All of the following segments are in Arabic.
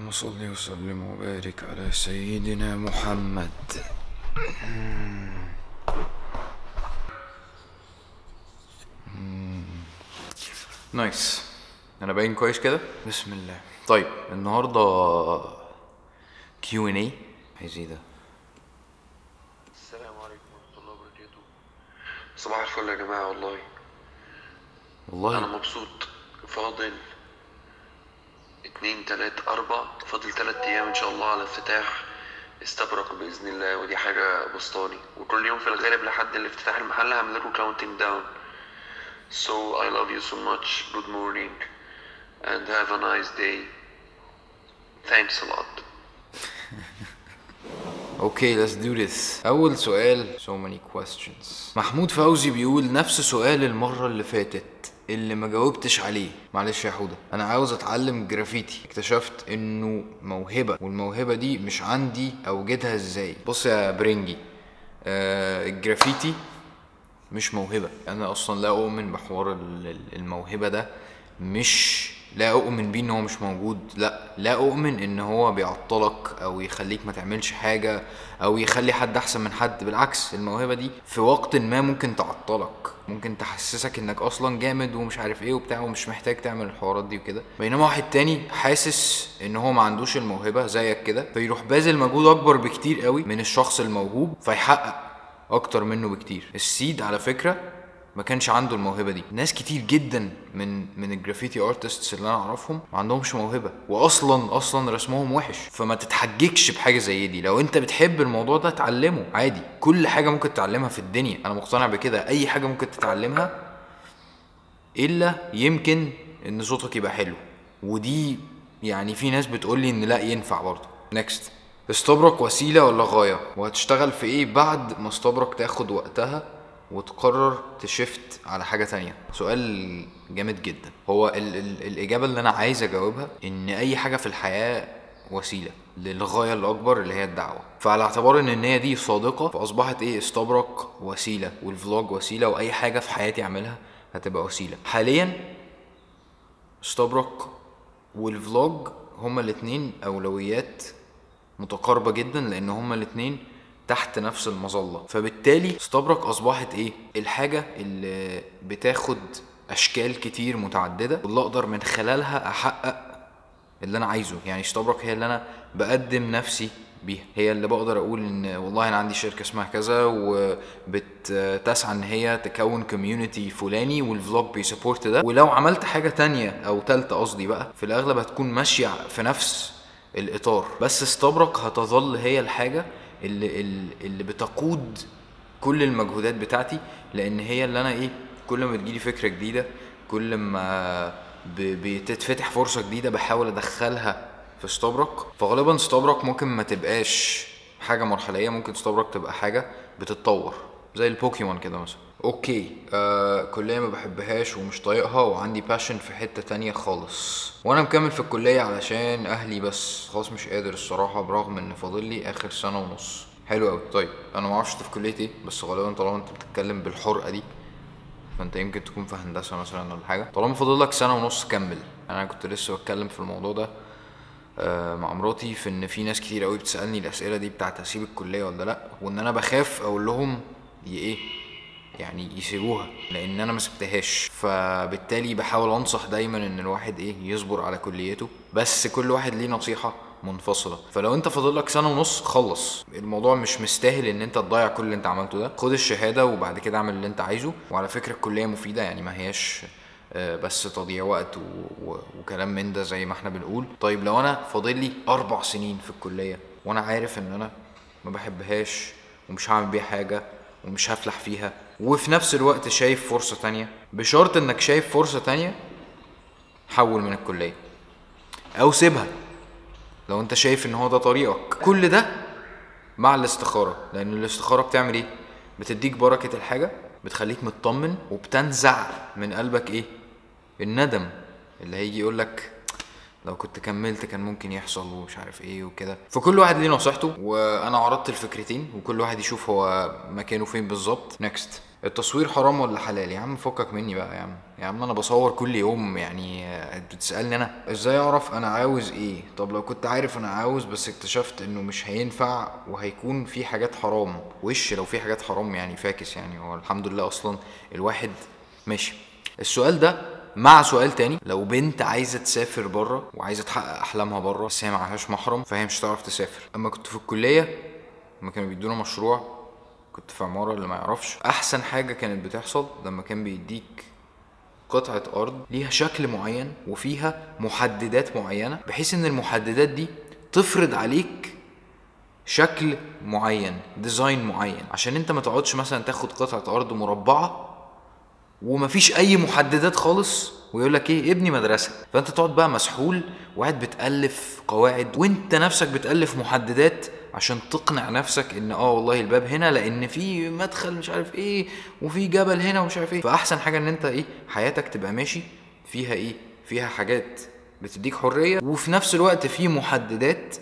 اللهم صل وسلم وبارك على سيدنا محمد. نايس. انا باين كويس كده. بسم الله. طيب النهارده Q&A. عايز ايه ده؟ السلام عليكم ورحمة الله وبركاته. صباح الفل يا جماعة. والله أنا مبسوط. فاضل 2 3 4 فاضل 3 أيام إن شاء الله على افتتاح استبرق بإذن الله، ودي حاجة بسطاني. وكل يوم في الغالب لحد الافتتاح المحل هعمل لكم counting down. So I love you so much. Good morning and have a nice day. Thanks a lot. اوكي let's do this. اول سؤال so many questions. محمود فوزي بيقول نفس سؤال المرة اللي فاتت اللي ما جاوبتش عليه. معلش يا حودة، انا عاوز اتعلم جرافيتي. اكتشفت انه موهبة، والموهبة دي مش عندي. اوجدها ازاي؟ بص يا برنجي، الجرافيتي مش موهبة. انا اصلا لا اؤمن بحوار الموهبة ده. مش لا اؤمن بيه ان هو مش موجود، لا اؤمن ان هو بيعطلك او يخليك ما تعملش حاجة او يخلي حد احسن من حد. بالعكس، الموهبة دي في وقت ما ممكن تعطلك، ممكن تحسسك انك اصلا جامد ومش عارف ايه وبتاع ومش محتاج تعمل الحوارات دي وكده. بينما واحد تاني حاسس ان هو ما عندوش الموهبة زيك كده، فيروح باذل مجهود اكبر بكتير قوي من الشخص الموهوب فيحقق اكتر منه بكتير. السيد على فكرة ما كانش عنده الموهبه دي. ناس كتير جدا من الجرافيتي ارتستس اللي انا اعرفهم ما عندهمش موهبه، واصلا رسمهم وحش. فما تتحججش بحاجه زي دي. لو انت بتحب الموضوع ده اتعلمه عادي. كل حاجه ممكن تتعلمها في الدنيا، انا مقتنع بكده. اي حاجه ممكن تتعلمها الا يمكن ان صوتك يبقى حلو، ودي يعني في ناس بتقولي ان لا ينفع برضه. نيكست. استبرق وسيله ولا غايه؟ وهتشتغل في ايه بعد ما استبرق تاخد وقتها وتقرر تشفت على حاجة تانية؟ سؤال جامد جدا. هو الإجابة اللي أنا عايز أجاوبها إن أي حاجة في الحياة وسيلة للغاية الأكبر اللي هي الدعوة. فعلى اعتبار إن النية دي صادقة فأصبحت إيه؟ استبرق وسيلة، والفلوج وسيلة، وأي حاجة في حياتي أعملها هتبقى وسيلة. حاليا استبرق والفلوج هما الاتنين أولويات متقاربة جدا، لأن هما الاتنين تحت نفس المظلة. فبالتالي استبرق اصبحت ايه؟ الحاجة اللي بتاخد اشكال كتير متعددة واللي اقدر من خلالها احقق اللي انا عايزه. يعني استبرق هي اللي انا بقدم نفسي بيها، هي اللي بقدر اقول ان والله انا عندي شركة اسمها كذا وبتسعى ان هي تكون كوميونتي فلاني والفلوج بيسبورت ده. ولو عملت حاجة تانية او تالتة قصدي بقى، في الاغلب هتكون ماشية في نفس الاطار. بس استبرق هتظل هي الحاجة اللي بتقود كل المجهودات بتاعتي، لان هي اللي انا ايه، كل ما بتجيلي فكرة جديدة، كل ما بتتفتح فرصة جديدة بحاول ادخلها في استبرق. فغالبا استبرق ممكن ما تبقاش حاجة مرحلية، ممكن استبرق تبقى حاجة بتتطور زي البوكيمون كده مثلا. اوكي، كلية ما بحبهاش ومش طايقها وعندي باشن في حتة تانية خالص، وانا مكمل في الكلية علشان اهلي بس. خلاص مش قادر الصراحة برغم ان فاضل لي اخر سنة ونص. حلو قوي. طيب انا معرفش انت في كلية ايه، بس غالبا طالما انت بتتكلم بالحرقة دي فانت يمكن تكون في هندسة مثلا ولا حاجة. طالما فاضل لك سنة ونص كمل. انا كنت لسه بتكلم في الموضوع ده مع مراتي، في ان في ناس كتير قوي بتسألني الاسئلة دي بتاعت اسيب الكلية ولا لا، وان انا بخاف اقول لهم ايه يعني يسيبوها لان انا ما سبتهاش. فبالتالي بحاول انصح دايما ان الواحد ايه يصبر على كليته، بس كل واحد ليه نصيحة منفصلة. فلو انت فاضلك سنة ونص خلص. الموضوع مش مستاهل ان انت تضيع كل اللي انت عملته ده. خد الشهادة وبعد كده اعمل اللي انت عايزه. وعلى فكرة الكلية مفيدة، يعني ما هياش بس تضييع وقت وكلام من ده زي ما احنا بنقول. طيب لو انا فاضل لي 4 سنين في الكلية وانا عارف ان انا ما بحبهاش ومش هعمل بيها حاجة ومش هفلح فيها، وفي نفس الوقت شايف فرصة تانية، بشرط انك شايف فرصة تانية، حول من الكلية او سيبها لو انت شايف ان هو ده طريقك. كل ده مع الاستخارة، لان الاستخارة بتعمل ايه؟ بتديك بركة الحاجة، بتخليك مطمن، وبتنزع من قلبك ايه؟ الندم اللي هيجي يقولك لو كنت كملت كان ممكن يحصل ومش عارف ايه وكده. فكل واحد ليه نصيحته، وانا عرضت الفكرتين وكل واحد يشوف هو مكانه فين بالظبط. نيكست. التصوير حرام ولا حلال؟ يا عم فكك مني بقى يا عم انا بصور كل يوم يعني. بتسألني انا ازاي اعرف انا عاوز ايه؟ طب لو كنت عارف انا عاوز بس اكتشفت انه مش هينفع وهيكون في حاجات حرام، وش لو في حاجات حرام يعني فاكس يعني. هو الحمد لله اصلا الواحد ماشي. السؤال ده مع سؤال تاني، لو بنت عايزه تسافر بره وعايزه تحقق احلامها بره بس هي معهاش محرم فهي مش هتعرف تسافر. اما كنت في الكليه لما كانوا بيدونا مشروع، كنت في عمارة اللي ما يعرفش، احسن حاجة كانت بتحصل لما كان بيديك قطعة ارض ليها شكل معين وفيها محددات معينة، بحيث ان المحددات دي تفرض عليك شكل معين، ديزاين معين، عشان انت ما تقعدش مثلا تاخد قطعة ارض مربعة ومفيش اي محددات خالص ويقول لك ايه ابني مدرسه، فانت تقعد بقى مسحول وقاعد بتالف قواعد وانت نفسك بتالف محددات عشان تقنع نفسك ان والله الباب هنا لان في مدخل مش عارف ايه وفي جبل هنا ومش عارف ايه. فاحسن حاجه ان انت ايه حياتك تبقى ماشي فيها ايه، فيها حاجات بتديك حريه وفي نفس الوقت في محددات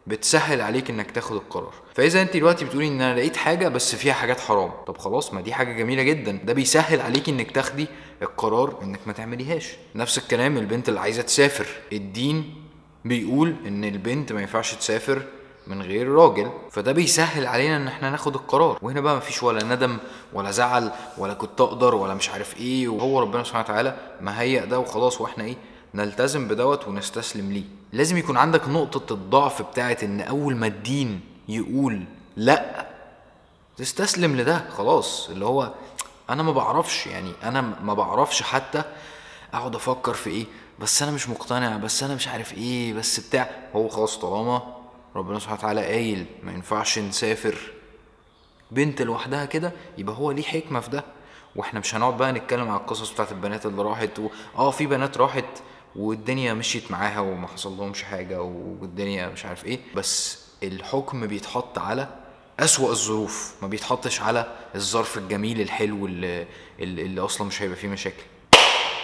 بتسهل عليك انك تاخد القرار. فاذا انت دلوقتي بتقولي ان انا لقيت حاجه بس فيها حاجات حرام، طب خلاص ما دي حاجه جميله جدا، ده بيسهل عليك انك تاخدي القرار انك ما تعمليهاش. نفس الكلام البنت اللي عايزه تسافر، الدين بيقول ان البنت ما ينفعش تسافر من غير راجل، فده بيسهل علينا ان احنا ناخد القرار. وهنا بقى مفيش ولا ندم ولا زعل ولا كنت اقدر ولا مش عارف ايه، وهو ربنا سبحانه وتعالى مهيأ ده وخلاص، واحنا ايه نلتزم بدوت ونستسلم ليه. لازم يكون عندك نقطة الضعف بتاعت ان اول ما الدين يقول لا تستسلم لده خلاص، اللي هو انا ما بعرفش، يعني انا ما بعرفش حتى اقعد افكر في ايه بس انا مش مقتنع بس انا مش عارف ايه بس بتاع. هو خلاص طالما ربنا سبحانه وتعالى قايل ما ينفعش نسافر بنت لوحدها كده يبقى هو ليه حكمة في ده. واحنا مش هنقعد بقى نتكلم على القصص بتاعت البنات اللي راحت في بنات راحت والدنيا مشيت معاها وما حصل لهمش حاجة والدنيا مش عارف ايه، بس الحكم بيتحط على أسوأ الظروف، ما بيتحطش على الظرف الجميل الحلو اللي اصلا مش هيبقى فيه مشاكل.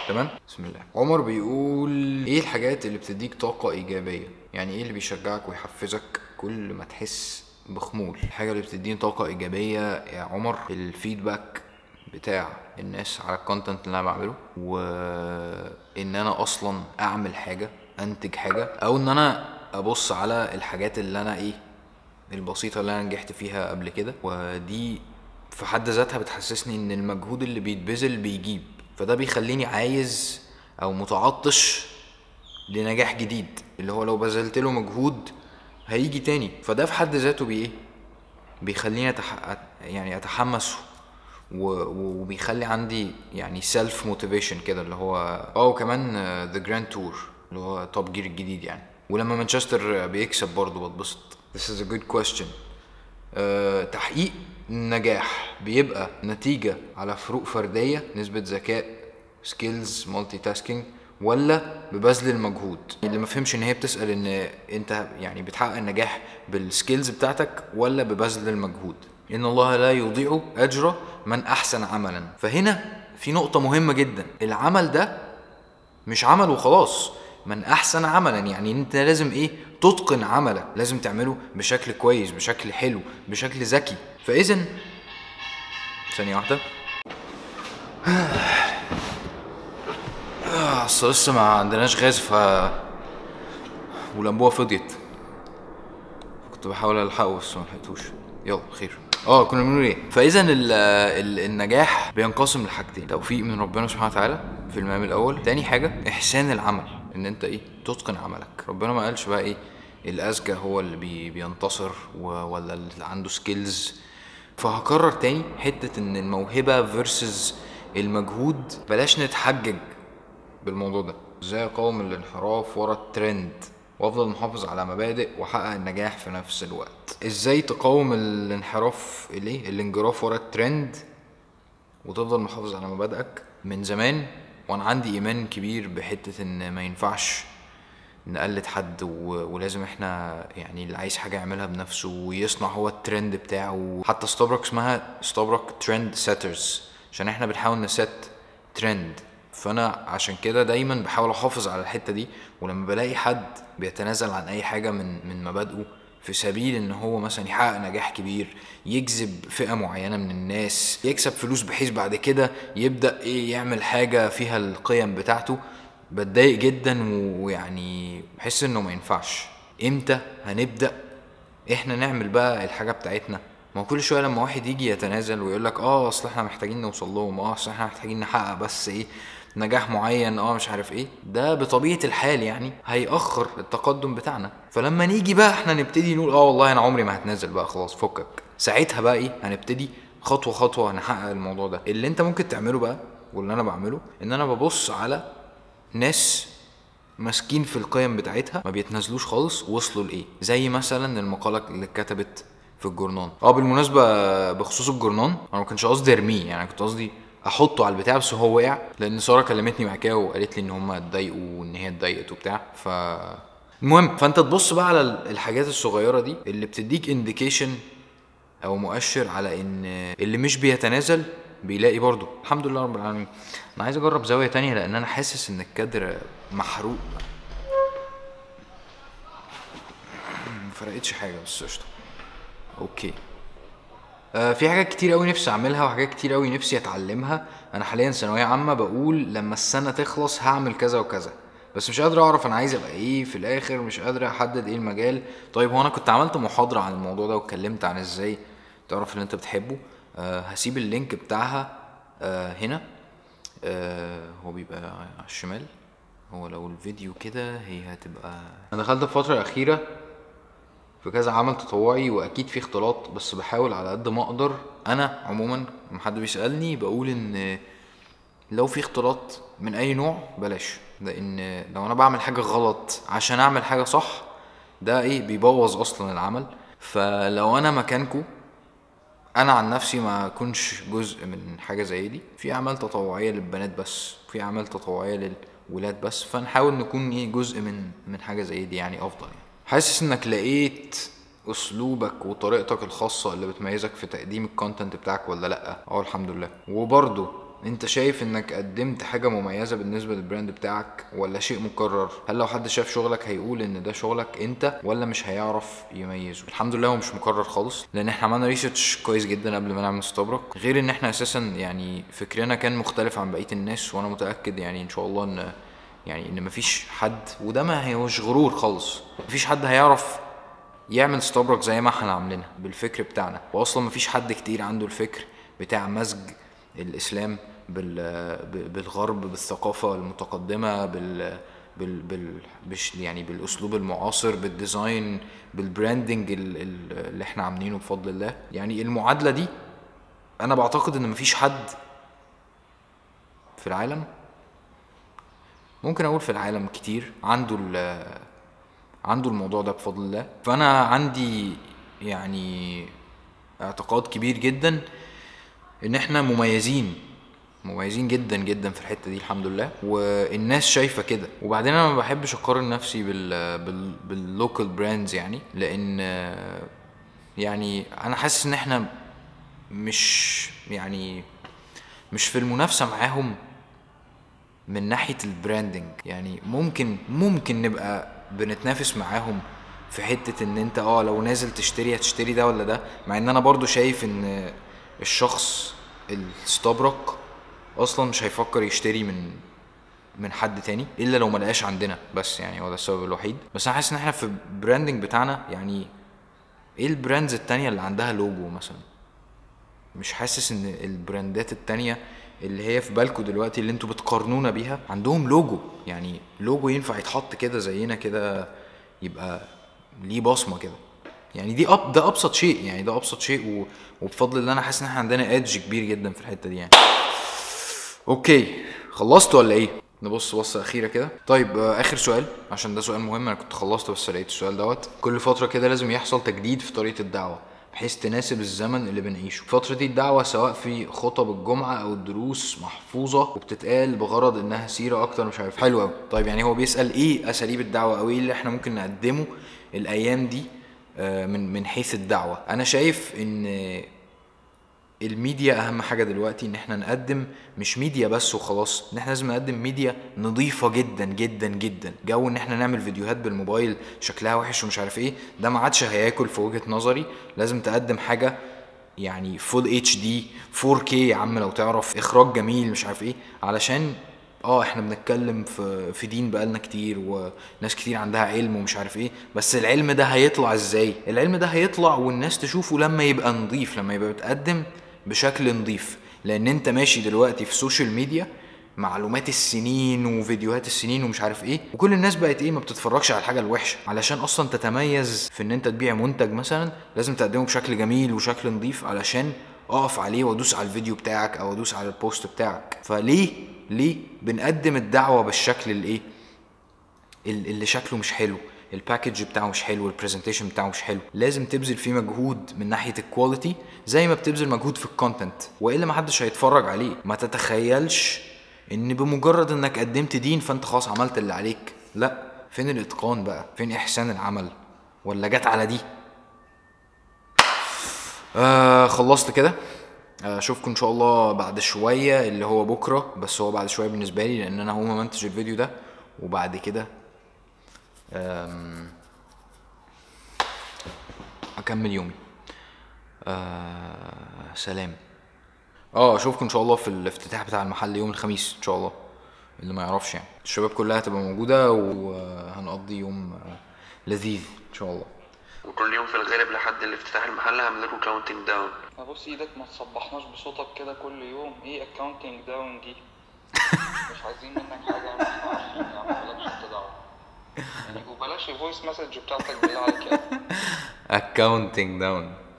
تمام. بسم الله. عمر بيقول ايه الحاجات اللي بتديك طاقة ايجابية؟ يعني ايه اللي بيشجعك ويحفزك كل ما تحس بخمول؟ الحاجة اللي بتديني طاقة ايجابية يا عمر الفيدباك بتاع الناس على الكونتنت اللي انا بعمله، وان انا اصلا اعمل حاجة انتج حاجة، او ان انا ابص على الحاجات اللي انا البسيطة اللي انا نجحت فيها قبل كده، ودي في حد ذاتها بتحسسني ان المجهود اللي بيتبذل بيجيب، فده بيخليني عايز او متعطش لنجاح جديد، اللي هو لو بذلت له مجهود هيجي تاني. فده في حد ذاته بيخليني يعني اتحمس وبيخلي عندي يعني سيلف موتيفيشن كده، اللي هو وكمان ذا جراند تور اللي هو توب جير الجديد يعني. ولما مانشستر بيكسب برضه بتبسط. This is a good question. تحقيق النجاح بيبقى نتيجة على فروق فردية، نسبة ذكاء، سكيلز، مالتي تاسكينج، ولا ببذل المجهود؟ اللي ما فهمش ان هي بتسأل ان انت يعني بتحقق النجاح بالسكيلز بتاعتك ولا ببذل المجهود. ان الله لا يضيع اجر من احسن عملا. فهنا في نقطة مهمة جدا، العمل ده مش عمل وخلاص، من احسن عملا يعني انت لازم تتقن عملك، لازم تعمله بشكل كويس، بشكل حلو، بشكل ذكي. فاذا ثانية واحدة اصل لسه ما عندناش غاز والانبوبة فضيت، كنت بحاول الحقه بس ما لحقتوش. يلا خير. كنا بنقول ايه؟ فاذا النجاح بينقسم لحاجتين، توفيق من ربنا سبحانه وتعالى في المقام الاول، تاني حاجه احسان العمل، ان انت تتقن عملك. ربنا ما قالش بقى الاذكى هو اللي بينتصر ولا اللي عنده سكيلز. فهكرر تاني حته ان الموهبه فيرسز المجهود، بلاش نتحجج بالموضوع ده. ازاي اقاوم الانحراف ورا الترند وافضل محافظ على مبادئ واحقق النجاح في نفس الوقت؟ ازاي تقاوم الانحراف الانجراف ورا الترند وتفضل محافظ على مبادئك؟ من زمان وانا عندي ايمان كبير بحتة ان ما ينفعش نقلد حد ولازم احنا يعني اللي عايز حاجة يعملها بنفسه ويصنع هو الترند بتاعه. حتى ستاربكس اسمها ستاربك ترند سيترز عشان احنا بنحاول نسيت ترند. فانا عشان كده دايما بحاول احافظ على الحتة دي، ولما بلاقي حد بيتنازل عن اي حاجة من مبادئه في سبيل ان هو مثلا يحقق نجاح كبير، يجذب فئة معينة من الناس، يكسب فلوس، بحيث بعد كده يبدأ ايه يعمل حاجة فيها القيم بتاعته، بتضايق جدا ويعني بحس انه ما ينفعش. امتى هنبدأ احنا نعمل بقى الحاجة بتاعتنا؟ ما هو كل شوية لما واحد يجي يتنازل ويقول لك اصل احنا محتاجين نوصل لهم، اصل احنا محتاجين نحقق بس ايه نجاح معين، مش عارف ايه، ده بطبيعة الحال يعني هيأخر التقدم بتاعنا. فلما نيجي بقى احنا نبتدي نقول والله انا عمري ما هتنازل بقى، خلاص فكك، ساعتها بقى ايه هنبتدي خطوة خطوة نحقق الموضوع ده. اللي انت ممكن تعمله بقى واللي انا بعمله ان انا ببص على ناس ماسكين في القيم بتاعتها ما بيتنازلوش خالص، وصلوا لايه، زي مثلا المقالة اللي اتكتبت في الجورنان. بالمناسبة بخصوص الجورنان انا ما كنتش قصدي ارميه، يعني كنت قصدي احطه على البتاع، بس هو وقع لان ساره كلمتني بعد كده وقالت لي ان هم اتضايقوا وان هي اتضايقت وبتاع. المهم فانت تبص بقى على الحاجات الصغيره دي اللي بتديك انديكيشن او مؤشر على ان اللي مش بيتنازل بيلاقي برضو. الحمد لله رب العالمين. انا عايز اجرب زاويه تانية لان انا حاسس ان الكادر محروق. مفرقتش حاجه بس قشطه. اوكي. في حاجات كتير قوي نفسي اعملها وحاجات كتير قوي نفسي اتعلمها. انا حاليا ثانويه عامه، بقول لما السنه تخلص هعمل كذا وكذا، بس مش قادر اعرف انا عايز ابقى ايه في الاخر، مش قادر احدد ايه المجال. طيب هو انا كنت عملت محاضره عن الموضوع ده واتكلمت عن ازاي تعرف اللي انت بتحبه. هسيب اللينك بتاعها هنا. هو بيبقى على الشمال. هو لو الفيديو كده هي هتبقى. انا دخلت في الفتره الاخيره في كذا عمل تطوعي واكيد في اختلاط، بس بحاول على قد ما اقدر. انا عموما لما حد بيسالني بقول ان لو في اختلاط من اي نوع بلاش، لان لو انا بعمل حاجه غلط عشان اعمل حاجه صح ده بيبوظ اصلا العمل. فلو انا مكانكو انا عن نفسي ما اكونش جزء من حاجه زي دي. في اعمال تطوعيه للبنات بس، في اعمال تطوعيه للولاد بس، فنحاول نكون جزء من حاجه زي دي يعني افضل يعني. حاسس انك لقيت اسلوبك وطريقتك الخاصة اللي بتميزك في تقديم الكونتنت بتاعك ولا لا؟ الحمد لله. وبرضو انت شايف انك قدمت حاجة مميزة بالنسبة للبراند بتاعك ولا شيء مكرر؟ هل لو حد شاف شغلك هيقول ان ده شغلك انت ولا مش هيعرف يميزه؟ الحمد لله هو مش مكرر خالص، لان احنا عملنا ريسيرش كويس جدا قبل ما نعمل استبرق، غير ان احنا اساسا يعني فكرنا كان مختلف عن بقية الناس. وانا متأكد يعني ان شاء الله ان مفيش حد، وده ما هوش غرور خالص، مفيش حد هيعرف يعمل استبرق زي ما احنا عاملينها بالفكر بتاعنا. واصلا مفيش حد كتير عنده الفكر بتاع مزج الاسلام بالغرب، بالثقافة المتقدمة، يعني بالاسلوب المعاصر، بالديزاين، بالبراندنج اللي احنا عاملينه بفضل الله. يعني المعادلة دي انا بعتقد ان مفيش حد في العالم، ممكن اقول في العالم كتير، عنده الموضوع ده بفضل الله. فانا عندي يعني اعتقاد كبير جدا ان احنا مميزين جدا جدا في الحته دي الحمد لله، والناس شايفه كده. وبعدين انا ما بحبش اقارن نفسي باللوكال براندز يعني، لان يعني انا حاسس ان احنا مش في المنافسه معاهم من ناحيه البراندنج. يعني ممكن نبقى بنتنافس معاهم في حته ان انت لو نازل هتشتري ده ولا ده، مع ان انا برضو شايف ان الشخص الاستبرق اصلا مش هيفكر يشتري من حد تاني الا لو ما لقاش عندنا، بس يعني هو ده السبب الوحيد. بس انا حاسس ان احنا في البراندنج بتاعنا يعني ايه البراندز التانية اللي عندها لوجو مثلا؟ مش حاسس ان البراندات التانية اللي هي في بالكو دلوقتي اللي انتوا بتقارنونا بيها عندهم لوجو. يعني لوجو ينفع يتحط كده زينا كده، يبقى ليه بصمة كده. يعني ده ابسط شيء، يعني ده ابسط شيء. وبفضل الله انا حاسس ان احنا عندنا ادج كبير جدا في الحتة دي يعني. اوكي خلصت ولا ايه؟ نبص بصة اخيرة كده. طيب اخر سؤال عشان ده سؤال مهم. انا كنت خلصت بس لقيت السؤال دوت. كل فترة كده لازم يحصل تجديد في طريقة الدعوة بحيث تناسب الزمن اللي بنعيشه. فترة دي الدعوة سواء في خطب الجمعة او الدروس محفوظة وبتتقال بغرض انها سيرة اكتر، مش عارف. حلو قوي. طيب يعني هو بيسأل ايه اساليب الدعوة او ايه اللي احنا ممكن نقدمه الايام دي من حيث الدعوة. انا شايف ان الميديا اهم حاجه دلوقتي، ان احنا نقدم مش ميديا بس وخلاص، ان احنا لازم نقدم ميديا نظيفه جدا جدا جدا. جو ان احنا نعمل فيديوهات بالموبايل شكلها وحش ومش عارف ايه، ده ما عادش هياكل في وجهه نظري. لازم تقدم حاجه يعني فول اتش دي 4K يا عم، لو تعرف اخراج جميل مش عارف ايه، علشان احنا بنتكلم في دين بقالنا كتير، وناس كتير عندها علم ومش عارف ايه، بس العلم ده هيطلع ازاي؟ العلم ده هيطلع والناس تشوفه لما يبقى نضيف، لما يبقى بتقدم بشكل نضيف. لان انت ماشي دلوقتي في سوشيال ميديا، معلومات السنين وفيديوهات السنين ومش عارف ايه، وكل الناس بقت ما بتتفرجش على الحاجه الوحشه. علشان اصلا تتميز في ان انت تبيع منتج مثلا، لازم تقدمه بشكل جميل وشكل نظيف، علشان اقف عليه وادوس على الفيديو بتاعك او ادوس على البوست بتاعك. ليه بنقدم الدعوه بالشكل اللي شكله مش حلو، الباكج بتاعه مش حلو، البرزنتيشن بتاعه مش حلو؟ لازم تبذل فيه مجهود من ناحيه الكواليتي زي ما بتبذل مجهود في الكونتنت، والا ما حدش هيتفرج عليه. ما تتخيلش ان بمجرد انك قدمت دين فانت خلاص عملت اللي عليك. لا، فين الاتقان بقى؟ فين احسان العمل؟ ولا جت على دي؟ خلصت كده. اشوفكم ان شاء الله بعد شويه، اللي هو بكره، بس هو بعد شويه بالنسبه لي لان انا هقوم امنتج الفيديو ده، وبعد كده اكمل يومي. سلام. اشوفكم ان شاء الله في الافتتاح بتاع المحل يوم الخميس ان شاء الله. اللي ما يعرفش يعني، الشباب كلها هتبقى موجوده، وهنقضي يوم لذيذ ان شاء الله. وكل يوم في الغالب لحد الافتتاح المحل هعمل لكم كاونتنج داون. ابص ايدك، ما تصبحناش بصوتك كده كل يوم. ايه اكاونتنج داون دي؟ مش عايزين منك حاجه، احنا عارفين يا عم، مالكش انت دعوه يعني. وبلاش الفويس مسج بتاعتك بالله عليك. accounting down.